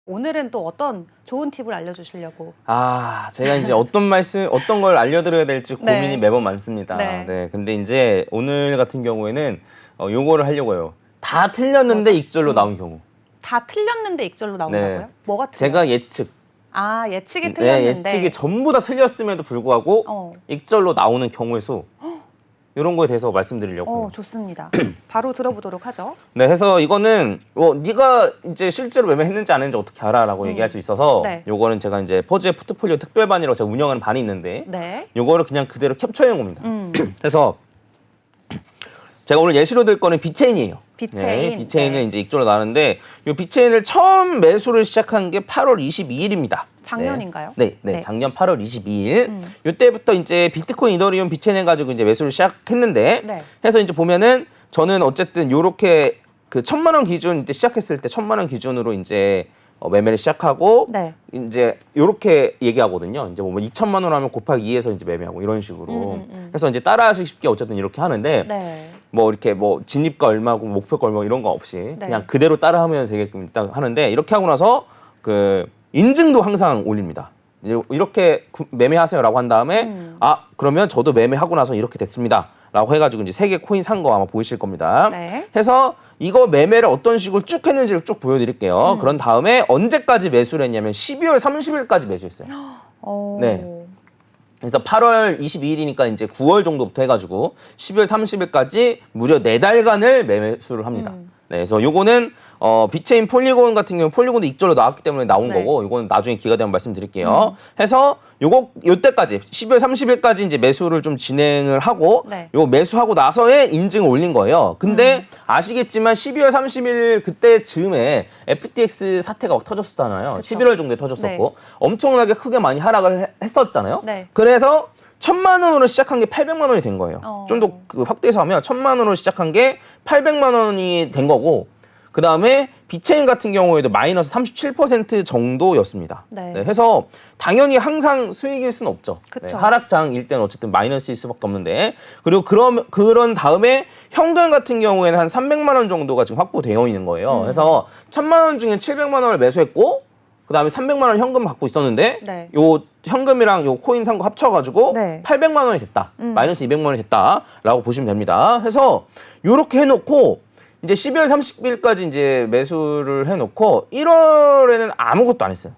오늘은 또 어떤 좋은 팁을 알려주시려고? 제가 이제 어떤 걸 알려드려야 될지 네. 고민이 매번 많습니다. 네. 네. 근데 이제 오늘 같은 경우에는 요거를 하려고 해요. 다 틀렸는데 뭐죠? 익절로 나온 경우. 다 틀렸는데 익절로 나온다고요? 네. 뭐가 틀려요? 제가 예측. 예측이 네, 틀렸는데. 예측이 전부 다 틀렸음에도 불구하고 익절로 나오는 경우의 수. 이런 거에 대해서 말씀드리려고. 좋습니다. 바로 들어보도록 하죠. 네, 해서 이거는 네가 이제 실제로 매매했는지 안 했는지 어떻게 알아라고 얘기할 수 있어서 네. 요거는 제가 이제 퍼즈의 포트폴리오 특별반이라고 제가 운영하는 반이 있는데 네. 요거를 그냥 그대로 캡처해 온 겁니다. 그래서 제가 오늘 예시로 들 거는 비체인이에요. 비체인. 네, 비체인은 네. 이제 익절로 나왔는데 요 비체인을 처음 매수를 시작한 게 8월 22일입니다. 작년인가요? 네, 네. 작년 8월 22일. 요때부터 이제 비트코인, 이더리움, 비체인 해가지고 이제 매수를 시작했는데, 네. 해서 이제 보면은 저는 어쨌든 요렇게 그 1,000만 원 기준 때 시작했을 때 1,000만 원 기준으로 이제 매매를 시작하고, 네. 이제 요렇게 얘기하거든요. 이제 뭐 2,000만 원 하면 곱하기 2해서 이제 매매하고 이런 식으로. 해서 이제 따라하시기 쉽게 어쨌든 이렇게 하는데, 네. 뭐 이렇게 뭐 진입가 얼마고 목표가 얼마고 이런 거 없이 그냥 그대로 따라하면 되게끔 딱 하는데, 이렇게 하고 나서 그 인증도 항상 올립니다. 이렇게 매매하세요라고 한 다음에 그러면 저도 매매하고 나서 이렇게 됐습니다. 라고 해가지고 이제 3개 코인 산 거 아마 보이실 겁니다. 네. 해서 이거 매매를 어떤 식으로 쭉 했는지를 쭉 보여드릴게요. 그런 다음에 언제까지 매수를 했냐면 12월 30일까지 매수했어요. 네. 그래서 8월 22일이니까 이제 9월 정도부터 해가지고 12월 30일까지 무려 4달간을 매수를 합니다. 네, 그래서 요거는 비체인 폴리곤 같은 경우는 폴리곤도 익절로 나왔기 때문에 나온 거고, 요거는 나중에 기회가 되면 말씀드릴게요. 해서 요때까지 12월 30일까지 이제 매수를 좀 진행을 하고, 요 매수하고 나서의 인증을 올린 거예요. 근데 아시겠지만 12월 30일 그때 즈음에 FTX 사태가 터졌었잖아요. 그쵸. 11월 정도에 터졌었고 엄청나게 크게 많이 하락을 했었잖아요. 네. 그래서 1,000만 원으로 시작한 게 800만 원이 된 거예요. 좀 더 그 확대해서 하면 1,000만 원으로 시작한 게 800만 원이 된 거고, 그 다음에 비체인 같은 경우에도 마이너스 37% 정도였습니다. 네. 해서 당연히 항상 수익일 수는 없죠. 그쵸. 하락장일 때는 어쨌든 마이너스일 수밖에 없는데, 그리고 그런 다음에 현금 같은 경우에는 한 300만 원 정도가 지금 확보되어 있는 거예요. 그래서 1,000만 원 중에 700만 원을 매수했고, 그 다음에 300만 원 현금 갖고 있었는데, 요 현금이랑 요 코인 산 거 합쳐가지고 800만 원이 됐다. 마이너스 200만 원이 됐다라고 보시면 됩니다. 해서 요렇게 해놓고 이제 12월 30일까지 이제 매수를 해놓고 1월에는 아무것도 안 했어요.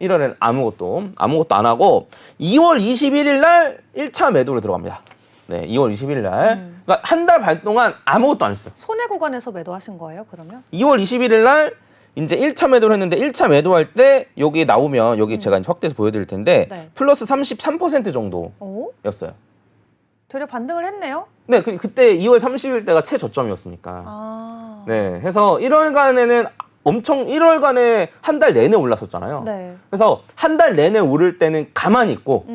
1월에는 아무것도 안 하고 2월 21일 날 1차 매도를 들어갑니다. 네, 2월 21일 날. 그러니까 한 달 반 동안 아무것도 안 했어요. 손해 구간에서 매도하신 거예요, 그러면? 2월 21일 날 이제 1차 매도를 했는데, 1차 매도할 때 여기 나오면 여기 제가 이제 확대해서 보여드릴 텐데 플러스 33% 정도였어요. 되려 반등을 했네요. 네, 그때 2월 30일 때가 최저점이었으니까. 네, 해서 1월간에는 1월간에 한 달 내내 올랐었잖아요. 네. 그래서 한 달 내내 오를 때는 가만히 있고,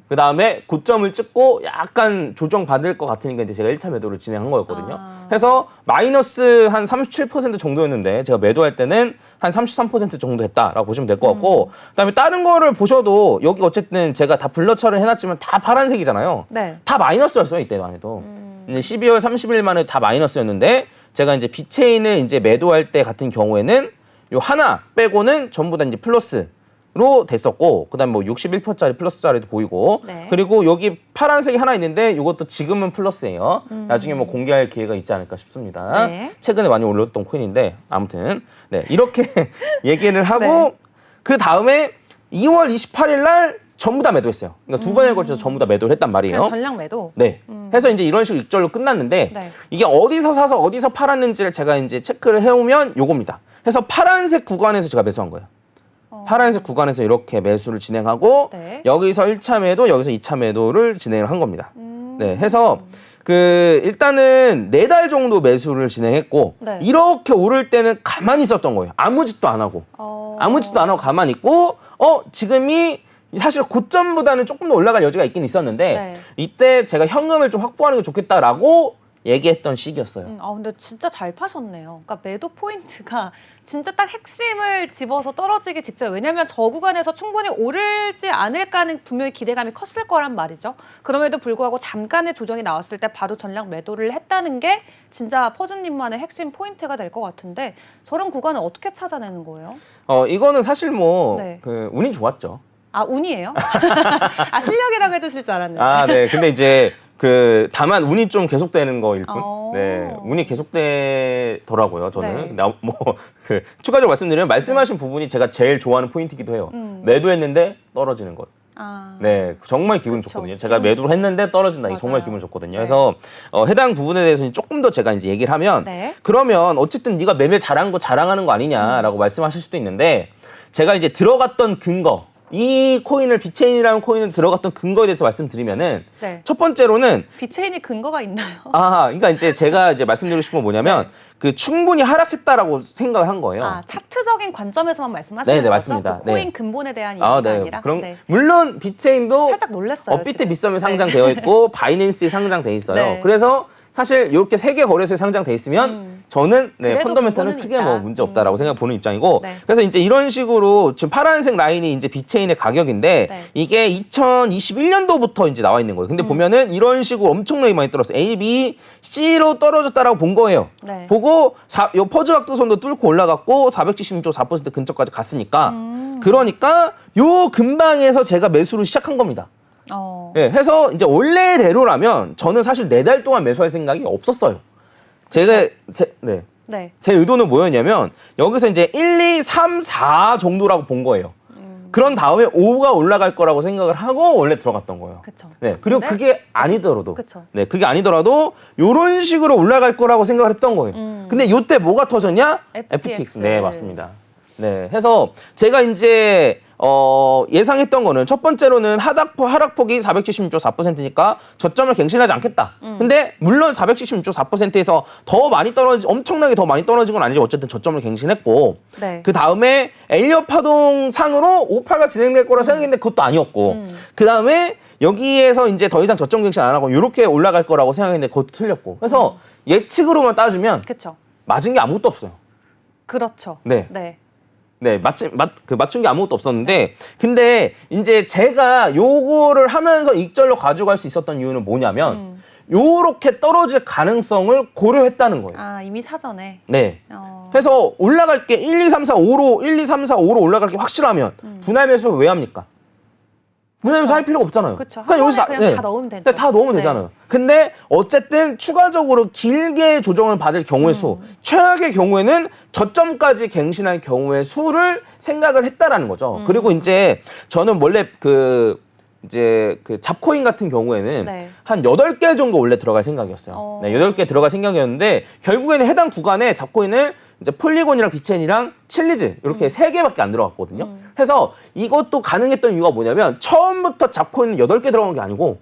그 다음에 고점을 찍고 약간 조정받을 것 같으니까 이제 제가 1차 매도를 진행한 거였거든요. 해서 마이너스 한 37% 정도였는데, 제가 매도할 때는 한 33% 정도 했다라고 보시면 될 것 같고, 그 다음에 다른 거를 보셔도 여기 어쨌든 제가 다 블러처를 해놨지만 다 파란색이잖아요. 네. 다 마이너스였어요, 이때만 해도. 이제 12월 30일 만에 다 마이너스였는데, 제가 이제 비체인을 이제 매도할 때 같은 경우에는 요 하나 빼고는 전부 다 이제 플러스로 됐었고, 그다음에 뭐 61%짜리 플러스짜리도 보이고, 그리고 여기 파란색이 하나 있는데 이것도 지금은 플러스예요. 나중에 뭐 공개할 기회가 있지 않을까 싶습니다. 최근에 많이 올랐던 코인인데, 아무튼 이렇게 얘기를 하고 그 다음에 2월 28일 날 전부 다 매도했어요. 그러니까 2번에 걸쳐서 전부 다 매도를 했단 말이에요. 그냥 전량 매도? 네. 해서 이제 이런 식으로 익절로 끝났는데, 이게 어디서 사서 어디서 팔았는지를 제가 이제 체크를 해오면 요겁니다. 해서 파란색 구간에서 제가 매수한 거예요. 파란색 구간에서 이렇게 매수를 진행하고, 여기서 1차 매도, 여기서 2차 매도를 진행을 한 겁니다. 네. 해서 일단은 4달 정도 매수를 진행했고, 이렇게 오를 때는 가만히 있었던 거예요. 아무 짓도 안 하고. 아무 짓도 안 하고 가만히 있고, 지금이 사실 고점보다는 조금 더 올라갈 여지가 있긴 있었는데, 이때 제가 현금을 좀 확보하는 게 좋겠다라고 얘기했던 시기였어요. 근데 진짜 잘 파셨네요. 그러니까 매도 포인트가 진짜 딱 핵심을 집어서 떨어지기 직전. 왜냐하면 저 구간에서 충분히 오르지 않을까는 분명히 기대감이 컸을 거란 말이죠. 그럼에도 불구하고 잠깐의 조정이 나왔을 때 바로 전량 매도를 했다는 게 진짜 퍼즈님만의 핵심 포인트가 될 것 같은데 저런 구간은 어떻게 찾아내는 거예요? 이거는 사실 뭐 네. 운이 좋았죠. 아, 운이에요? 아, 실력이라고 해주실 줄 알았는데. 아, 네. 근데 이제 다만 운이 좀 계속되는 거일 뿐. 네, 운이 계속되더라고요. 저는. 네. 추가적으로 말씀드리면 말씀하신 부분이 제가 제일 좋아하는 포인트이기도 해요. 매도했는데 떨어지는 것. 아. 네, 정말 기분 그쵸. 좋거든요. 제가 매도를 했는데 떨어진다. 이게 정말 맞아요. 기분 좋거든요. 네. 그래서 해당 부분에 대해서는 조금 더 제가 이제 얘기를 하면 네. 그러면 어쨌든 네가 매매 잘한 거 자랑하는 거 아니냐라고 말씀하실 수도 있는데 제가 이제 들어갔던 근거 이 코인을 비체인이라는 코인을 들어갔던 근거에 대해서 말씀드리면은 네. 첫 번째로는 비체인이 근거가 있나요? 그러니까 이제 제가 이제 말씀드리고 싶은 건 뭐냐면 충분히 하락했다라고 생각을 한 거예요. 아, 차트적인 관점에서만 말씀하시는 네, 거죠? 맞습니다. 그 코인 네. 근본에 대한 얘기가 네. 아니라? 그럼 네. 물론 비체인도 살짝 놀랐어요. 업비트 지금. 빗썸에 상장되어 있고 바이낸스에 상장돼 있어요. 네. 그래서 사실 이렇게 세 개 거래소에 상장돼 있으면 저는 그래도 펀더멘털은 근본은 크게 있다. 뭐 문제 없다라고 생각 보는 입장이고 네. 그래서 이제 이런 식으로 지금 파란색 라인이 이제 비체인의 가격인데 네. 이게 2021년도부터 이제 나와 있는 거예요. 근데 보면은 이런 식으로 엄청나게 많이 떨어졌어요. A, B, C로 떨어졌다라고 본 거예요. 네. 보고 요 퍼즈 각도선도 뚫고 올라갔고 476.4% 근처까지 갔으니까 그러니까 요 근방에서 제가 매수를 시작한 겁니다. 네, 해서 이제 원래대로라면 저는 사실 4달 동안 매수할 생각이 없었어요. 제 의도는 뭐였냐면 여기서 이제 1, 2, 3, 4 정도라고 본 거예요. 그런 다음에 5가 올라갈 거라고 생각을 하고 원래 들어갔던 거예요. 그쵸. 네, 그리고 근데? 그게 아니더라도, 그쵸. 네, 그게 아니더라도 이런 식으로 올라갈 거라고 생각을 했던 거예요. 근데 이때 뭐가 터졌냐? FTX. 네, 맞습니다. 네, 해서 제가 이제 예상했던 거는 첫 번째로는 하락폭이 476.4%니까 저점을 갱신하지 않겠다. 근데 물론 476.4%에서 더 많이 엄청나게 더 많이 떨어진 건 아니죠. 어쨌든 저점을 갱신했고 네. 그 다음에 엘리엇 파동 상으로 오파가 진행될 거라 생각했는데 그것도 아니었고 그 다음에 여기에서 이제 더 이상 저점 갱신 안 하고 이렇게 올라갈 거라고 생각했는데 그것도 틀렸고 그래서 예측으로만 따지면 그쵸. 맞은 게 아무것도 없어요. 그렇죠. 네. 네. 네, 맞춘 게 아무것도 없었는데, 근데 이제 제가 요거를 하면서 익절로 가져갈 수 있었던 이유는 뭐냐면, 요렇게 떨어질 가능성을 고려했다는 거예요. 아, 이미 사전에. 네. 해서 올라갈 게 1, 2, 3, 4, 5로, 1, 2, 3, 4, 5로 올라갈 게 확실하면, 분할 매수 왜 합니까? 분할 매수 할 필요가 없잖아요. 그쵸. 그냥 여기서 그냥 다 넣으면 되죠. 네, 다 넣으면 되잖아요. 근데 어쨌든 추가적으로 길게 조정을 받을 경우의 수, 최악의 경우에는 저점까지 갱신할 경우의 수를 생각을 했다라는 거죠. 그리고 이제 저는 원래 잡코인 같은 경우에는 네. 한 8개 정도 원래 들어갈 생각이었어요. 네, 8개 들어갈 생각이었는데 결국에는 해당 구간에 잡코인을 이제 폴리곤이랑 비체인이랑 칠리즈 이렇게 3개밖에 안 들어갔거든요. 그래서 이것도 가능했던 이유가 뭐냐면 처음부터 잡코인은 8개 들어간 게 아니고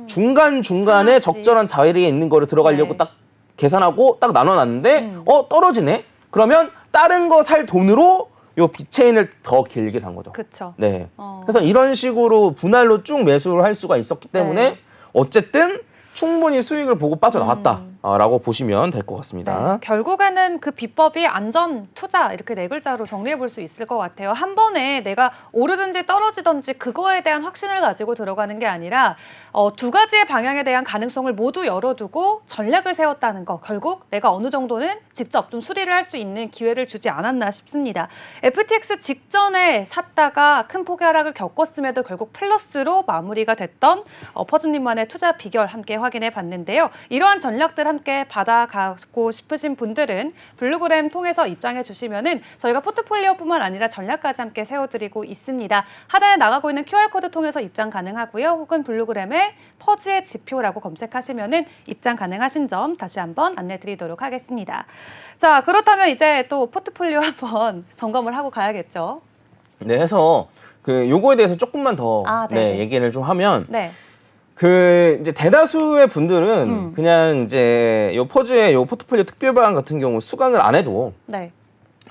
중간중간에 하나씩. 적절한 자리에 있는 거를 들어가려고 네. 딱 계산하고 딱 나눠놨는데 떨어지네? 그러면 다른 거 살 돈으로 요 비체인을 더 길게 산 거죠. 그쵸. 네. 그래서 이런 식으로 분할로 쭉 매수를 할 수가 있었기 때문에 네. 어쨌든 충분히 수익을 보고 빠져나왔다라고 보시면 될 것 같습니다. 네, 결국에는 그 비법이 안전 투자 이렇게 4글자로 정리해 볼 수 있을 것 같아요. 한 번에 내가 오르든지 떨어지든지 그거에 대한 확신을 가지고 들어가는 게 아니라 2가지의 방향에 대한 가능성을 모두 열어두고 전략을 세웠다는 거. 결국 내가 어느 정도는 직접 좀 수리를 할 수 있는 기회를 주지 않았나 싶습니다. FTX 직전에 샀다가 큰 폭의 하락을 겪었음에도 결국 플러스로 마무리가 됐던 퍼즈님만의 투자 비결 함께 확인해 봤는데요. 이러한 전략들 함께 받아가고 싶으신 분들은 블루그램 통해서 입장해 주시면은 저희가 포트폴리오뿐만 아니라 전략까지 함께 세워드리고 있습니다. 하단에 나가고 있는 QR코드 통해서 입장 가능하고요. 혹은 블루그램에 퍼즈의 지표라고 검색하시면은 입장 가능하신 점 다시 한번 안내 드리도록 하겠습니다. 자, 그렇다면 이제 또 포트폴리오 한번 점검을 하고 가야겠죠. 네, 해서 요거에 대해서 조금만 더 얘기를 좀 하면 네. 이제 대다수의 분들은 그냥 이제 요 퍼즈의 요 포트폴리오 특별 방안 같은 경우 수강을 안 해도 네.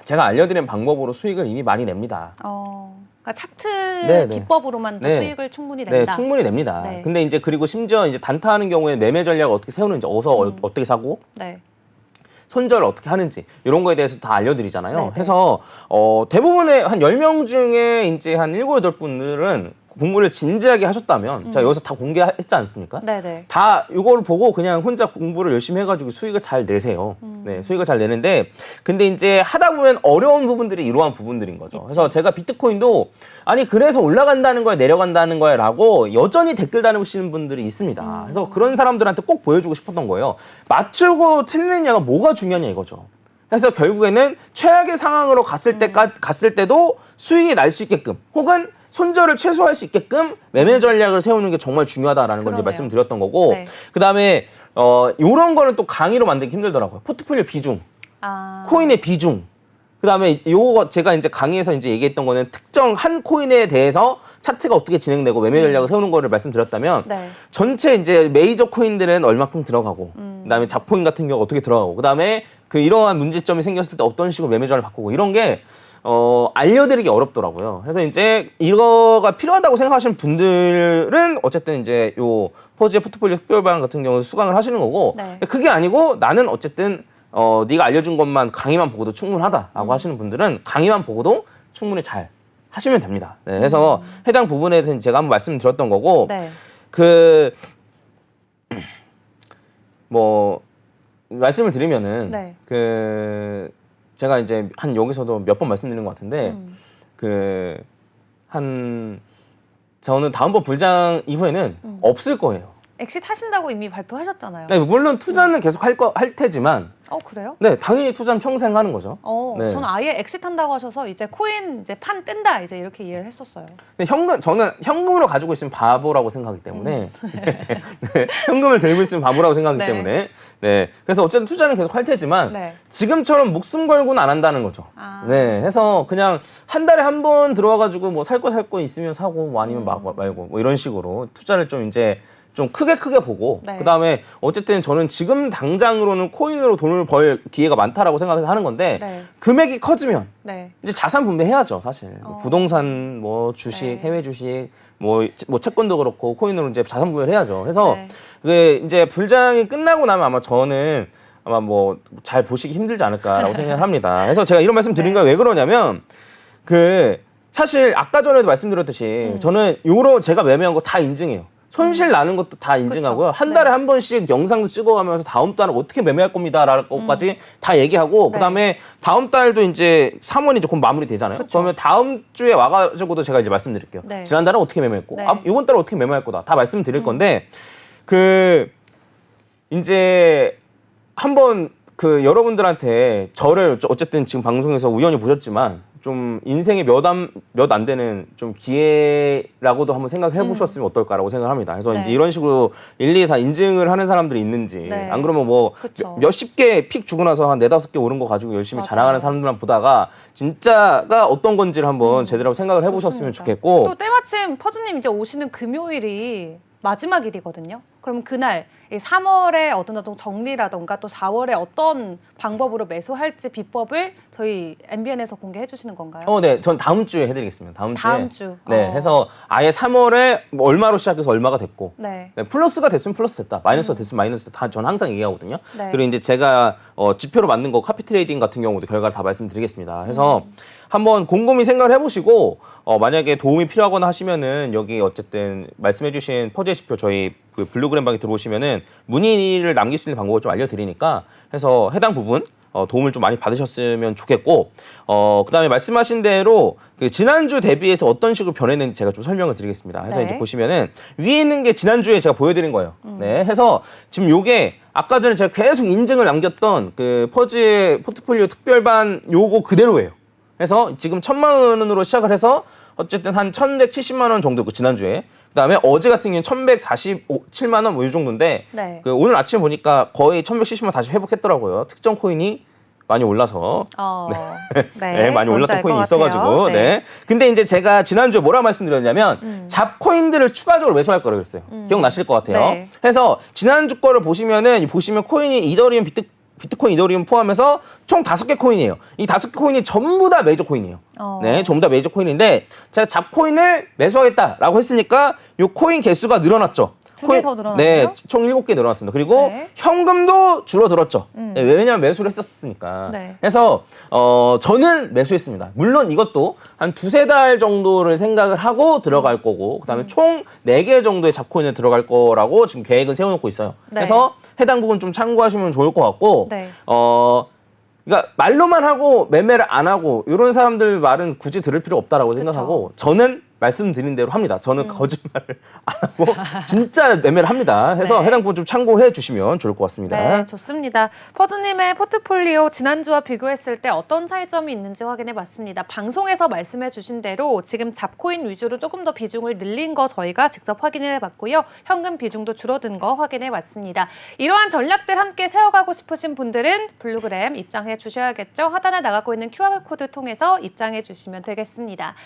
제가 알려드린 방법으로 수익을 이미 많이 냅니다. 그러니까 차트 네, 네. 기법으로만도 네. 수익을 충분히 네, 낸다. 충분히 냅니다. 네. 근데 이제 그리고 심지어 이제 단타하는 경우에 매매 전략을 어떻게 세우는지, 어떻게 사고, 네. 손절을 어떻게 하는지 이런 거에 대해서 다 알려드리잖아요. 네네. 해서 대부분의 한 10명 중에 이제 한 7, 8분들은 공부를 진지하게 하셨다면 제가 여기서 다 공개했지 않습니까? 네네. 다 이걸 보고 그냥 혼자 공부를 열심히 해가지고 수익을 잘 내세요. 네, 수익을 잘 내는데 근데 이제 하다 보면 어려운 부분들이 이러한 부분들인 거죠. 그래서 제가 비트코인도 아니 그래서 올라간다는 거야 내려간다는 거야 라고 여전히 댓글 달으시는 분들이 있습니다. 그래서 그런 사람들한테 꼭 보여주고 싶었던 거예요. 맞추고 틀리느냐가 뭐가 중요하냐 이거죠. 그래서 결국에는 최악의 상황으로 갔을 때도 수익이 날 수 있게끔 혹은 손절을 최소화할 수 있게끔 매매 전략을 세우는 게 정말 중요하다라는 걸 이제 그러네요. 말씀을 드렸던 거고 네. 그다음에 요런 거는 또 강의로 만들기 힘들더라고요. 포트폴리오 비중, 아. 코인의 비중. 그다음에 요거 제가 이제 강의에서 이제 얘기했던 거는 특정 한 코인에 대해서 차트가 어떻게 진행되고 매매 전략을 세우는 거를 말씀드렸다면 네. 전체 이제 메이저 코인들은 얼마큼 들어가고 그다음에 잡코인 같은 경우가 어떻게 들어가고 그다음에 그 이러한 문제점이 생겼을 때 어떤 식으로 매매 전략을 바꾸고 이런 게 알려드리기 어렵더라고요. 그래서 이제 이거가 필요하다고 생각하시는 분들은 어쨌든 이제 요 퍼즈의 포트폴리오 특별반 같은 경우 수강을 하시는 거고 네. 그게 아니고 나는 어쨌든 네가 알려준 것만 강의만 보고도 충분하다라고 하시는 분들은 강의만 보고도 충분히 잘 하시면 됩니다. 네, 그래서 해당 부분에 대해서 제가 한번 말씀드렸던 거고 네. 뭐 말씀을 드리면은 네. 제가 이제 한 여기서도 몇 번 말씀드린 것 같은데 저는 다음번 불장 이후에는 없을 거예요. 엑싯 하신다고 이미 발표하셨잖아요. 네, 물론 투자는 계속 할 테지만 그래요? 네, 당연히 투자는 평생 하는 거죠. 네. 저는 아예 엑싯 한다고 하셔서 이제 코인 이제 판 뜬다 이제 이렇게 이해를 했었어요. 근데 저는 현금으로 가지고 있으면 바보라고 생각하기 때문에 네, 현금을 들고 있으면 바보라고 생각하기 네. 때문에 네, 그래서 어쨌든 투자는 계속 할 테지만 네. 지금처럼 목숨 걸고는 안 한다는 거죠. 아. 네, 해서 그냥 한 달에 한 번 들어와가지고 뭐 살 거 있으면 사고 뭐 아니면 말고 뭐 이런 식으로 투자를 좀 이제 좀 크게 보고 네. 그다음에 어쨌든 저는 지금 당장으로는 코인으로 돈을 벌 기회가 많다라고 생각해서 하는 건데 네. 금액이 커지면 네. 이제 자산 분배해야죠, 사실. 뭐 부동산, 뭐 주식, 네. 해외 주식, 뭐 채권도 그렇고 코인으로 이제 자산 분배를 해야죠. 그래서 네. 그게 이제 불장이 끝나고 나면 아마 저는 아마 뭐 잘 보시기 힘들지 않을까라고 생각을 합니다. 그래서 제가 이런 말씀 드린 건 왜 그러냐면 사실 아까 전에도 말씀드렸듯이 저는 제가 매매한 거 다 인증해요. 손실 나는 것도 다 인증하고요. 그쵸. 한 달에 한 번씩 영상도 찍어가면서 다음 달은 어떻게 매매할 겁니다라는 것까지 다 얘기하고 네. 그다음에 다음 달도 이제 3월이 이제 곧 마무리 되잖아요. 그쵸. 그러면 다음 주에 와가지고도 제가 이제 말씀드릴게요. 네. 지난달은 어떻게 매매했고 네. 이번 달은 어떻게 매매할 거다 다 말씀드릴 건데 이제 한번 여러분들한테 저를 어쨌든 지금 방송에서 우연히 보셨지만 좀 인생에 몇 안 되는 좀 기회라고도 한번 생각해 보셨으면 어떨까라고 생각합니다. 그래서 네. 이제 이런 식으로 일일이 다 인증을 하는 사람들이 있는지 네. 안 그러면 뭐 그쵸. 몇십 개 픽 주고 나서 한 4-5개 오른 거 가지고 열심히 맞아요. 자랑하는 사람들만 보다가 진짜가 어떤 건지를 한번 제대로 생각을 해보셨으면 좋습니다. 좋겠고 또 때마침 퍼즈님 이제 오시는 금요일이 마지막 일이거든요. 그럼 그날 이 3월에 어떤 정리라던가 또 4월에 어떤 방법으로 매수할지 비법을 저희 MBN에서 공개해 주시는 건가요? 네. 전 다음 주에 해드리겠습니다. 다음 주에. 주. 네. 해서 아예 3월에 뭐 얼마로 시작해서 얼마가 됐고. 네. 네, 플러스가 됐으면 플러스 됐다. 마이너스가 됐으면 마이너스 됐다. 전 항상 얘기하거든요. 네. 그리고 이제 제가 지표로 만든 거 카피 트레이딩 같은 경우도 결과를 다 말씀드리겠습니다. 해서 한번 곰곰이 생각을 해보시고 만약에 도움이 필요하거나 하시면은 여기 어쨌든 말씀해주신 퍼즐 지표 저희 그 블루그램 방에 들어오시면은 문의를 남길 수 있는 방법을 좀 알려드리니까 해서 해당 부분 도움을 좀 많이 받으셨으면 좋겠고 그다음에 말씀하신 대로 그 지난주 대비해서 어떤 식으로 변했는지 제가 좀 설명을 드리겠습니다. 해서 네. 이제 보시면은 위에 있는 게 지난주에 제가 보여드린 거예요. 네, 해서 지금 요게 아까 전에 제가 계속 인증을 남겼던 그 퍼즐 포트폴리오 특별반 요거 그대로예요. 그래서 지금 1,000만 원으로 시작을 해서 어쨌든 한 1,170만 원 정도 그 지난주에 그다음에 어제 같은 경우는 1,147만 원 뭐 이 정도인데 네. 그 오늘 아침에 보니까 거의 1,170만 원 다시 회복했더라고요. 특정 코인이 많이 올라서 네, 많이 올랐던 코인이 있어가지고 네. 근데 이제 제가 지난주에 뭐라 말씀드렸냐면 잡코인들을 추가적으로 매수할 거라고 그랬어요. 기억나실 것 같아요. 네. 그래서 지난주 거를 보시면 코인이 이더리움 비트코인, 이더리움 포함해서 총 5개 코인이에요. 이 5개 코인이 전부 다 메이저 코인이에요. 네, 전부 다 메이저 코인인데 제가 잡코인을 매수하겠다라고 했으니까 이 코인 개수가 늘어났죠. 2개 더 늘어났어요? 네, 총 7개 늘어났습니다. 그리고 네. 현금도 줄어들었죠. 네, 왜냐하면 매수를 했었으니까. 네. 그래서 저는 매수했습니다. 물론 이것도 한 2-3달 정도를 생각을 하고 들어갈 거고 그다음에 총 4개 정도의 잡코인에 들어갈 거라고 지금 계획은 세워놓고 있어요. 네. 그래서 해당 부분 좀 참고하시면 좋을 것 같고 네. 그러니까 말로만 하고 매매를 안 하고 이런 사람들 말은 굳이 들을 필요 없다라고 생각하고 저는 말씀드린 대로 합니다. 저는 거짓말을 안 하고 진짜 매매를 합니다. 해서 네. 해당 부분 좀 참고해 주시면 좋을 것 같습니다. 네, 좋습니다. 퍼즈님의 포트폴리오 지난주와 비교했을 때 어떤 차이점이 있는지 확인해 봤습니다. 방송에서 말씀해 주신 대로 지금 잡코인 위주로 조금 더 비중을 늘린 거 저희가 직접 확인해 봤고요. 현금 비중도 줄어든 거 확인해 봤습니다. 이러한 전략들 함께 세워가고 싶으신 분들은 블루그램 입장해 주셔야겠죠. 하단에 나가고 있는 QR코드 통해서 입장해 주시면 되겠습니다.